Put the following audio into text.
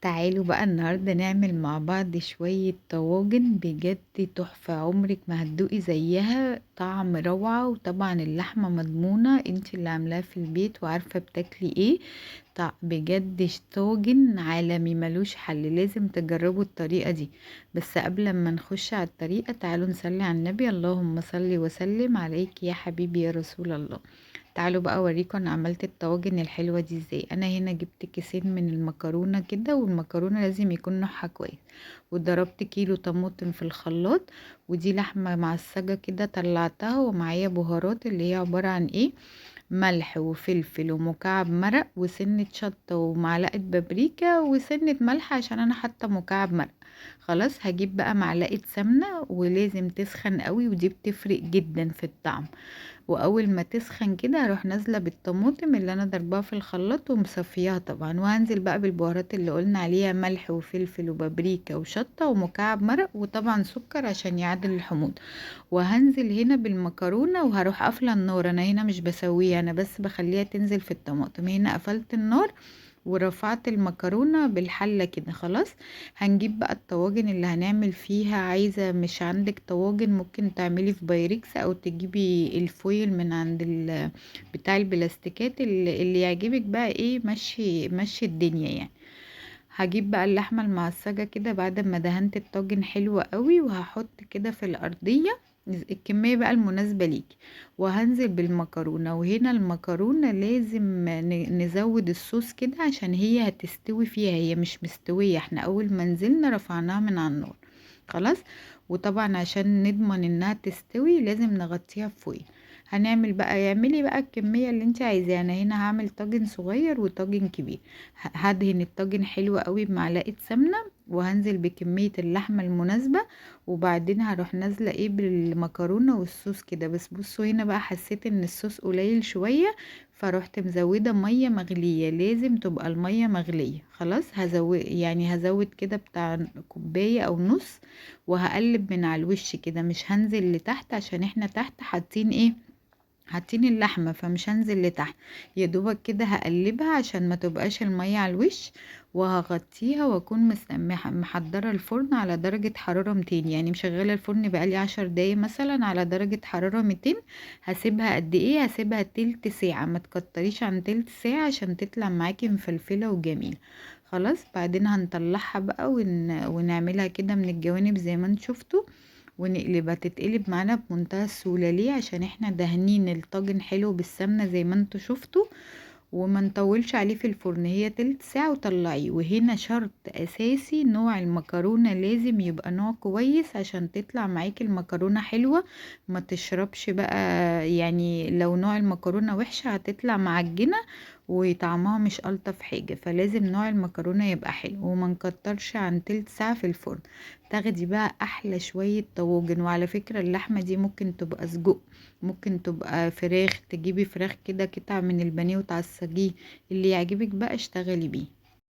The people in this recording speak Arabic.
تعالوا بقى النهاردة نعمل مع بعض شوية طواجن بجد تحفة، عمرك ما هتدوقي زيها، طعم روعة. وطبعا اللحمة مضمونة، انتي اللي عاملاها في البيت وعارفة بتاكلي ايه. بجد طاجن عالمي ملوش حل، لازم تجربوا الطريقة دي. بس قبل ما نخش على الطريقة تعالوا نصلي على النبي. اللهم صل وسلم عليك يا حبيبي يا رسول الله. تعالوا بقى اوريكم انا عملت الطواجن الحلوه دي ازاي. انا هنا جبت كيسين من المكرونه كده، والمكرونه لازم يكون نوعها كويس. وضربت كيلو طماطم في الخلاط. ودي لحمه معصجه كده طلعتها، ومعايا بهارات اللي هي عباره عن ايه: ملح وفلفل ومكعب مرق وسنة شطة ومعلقة بابريكا وسنة ملح عشان انا حاطة مكعب مرق. خلاص هجيب بقى معلقة سمنة، ولازم تسخن قوي ودي بتفرق جدا في الطعم. واول ما تسخن كده هروح نازله بالطماطم اللي انا ضربها في الخلاط ومصفياها طبعا، وهنزل بقى بالبهارات اللي قلنا عليها: ملح وفلفل وبابريكا وشطه ومكعب مرق وطبعا سكر عشان يعادل الحموض. وهنزل هنا بالمكرونه وهروح قافله النار. انا هنا مش بسويها، انا بس بخليها تنزل في الطماطم. هنا قفلت النار ورفعت المكرونة بالحلة كده. خلاص هنجيب بقى الطواجن اللي هنعمل فيها. عايزة مش عندك طواجن ممكن تعملي في بايركس او تجيبي الفويل من عند بتاع البلاستيكات اللي يعجبك بقى. ايه، مشي مشي الدنيا يعني. هجيب بقى اللحمة المعصجة كده بعد ما دهنت الطاجن حلوة قوي، وهحط كده في الأرضية الكمية بقى المناسبة ليكي. وهنزل بالمكرونة، وهنا المكرونة لازم نزود الصوص كده عشان هي هتستوي فيها، هي مش مستوية. احنا أول ما نزلنا رفعناها من على النار. خلاص. وطبعا عشان نضمن انها تستوي لازم نغطيها بفويل. هنعمل بقى، اعملي بقى الكمية اللي انت عايزاها. انا هنا هعمل طاجن صغير وطاجن كبير. هدهن الطاجن حلو قوي بمعلقة سمنة، وهنزل بكمية اللحمة المناسبة. وبعدين هروح نازلة ايه بالمكرونة والصوص كده. بس بصوا هنا بقى حسيت ان الصوص قليل شوية، فروحت مزودة مية مغلية. لازم تبقى المية مغلية. خلاص هزود، يعني هزود كده بتاع كوباية او نص. وهقلب من على الوش كده، مش هنزل لتحت عشان احنا تحت حاطين ايه، حاطين اللحمة، فمش هنزل لتحت. يا دوبك كده هقلبها عشان ما تبقاش المية على الوش. وهغطيها واكون محضرة الفرن على درجة حرارة 200. يعني مشغلة الفرن بقالي 10 دقايق مثلا على درجة حرارة 200. هسيبها قد ايه؟ هسيبها تلت ساعة، ما تكتريش عن تلت ساعة عشان تطلع معاكي مفلفلة وجميلة. خلاص بعدين هنطلعها بقى ونعملها كده من الجوانب زي ما انت شفتوا. ونقلبها تتقلب معانا بمنتهى السهولة. ليه؟ عشان احنا دهنين الطاجن حلو بالسمنة زي ما انتوا شفتوا. وما نطولش عليه في الفرن، هي تلت ساعة وطلعيه. وهنا شرط اساسي: نوع المكرونة لازم يبقى نوع كويس عشان تطلع معاكي المكرونة حلوة. ما تشربش بقى، يعني لو نوع المكرونة وحشة هتطلع معجنة وطعمها مش ألطف حاجة. فلازم نوع المكرونة يبقى حلو، وما نكترش عن تلت ساعة في الفرن. تاخدي بقى احلى شوية طواجن. وعلى فكرة اللحمة دي ممكن تبقى سجق، ممكن تبقى فراخ. تجيبي فراخ كده قطع من البانيه وتعصجيه، اللي يعجبك بقى اشتغلي بيه.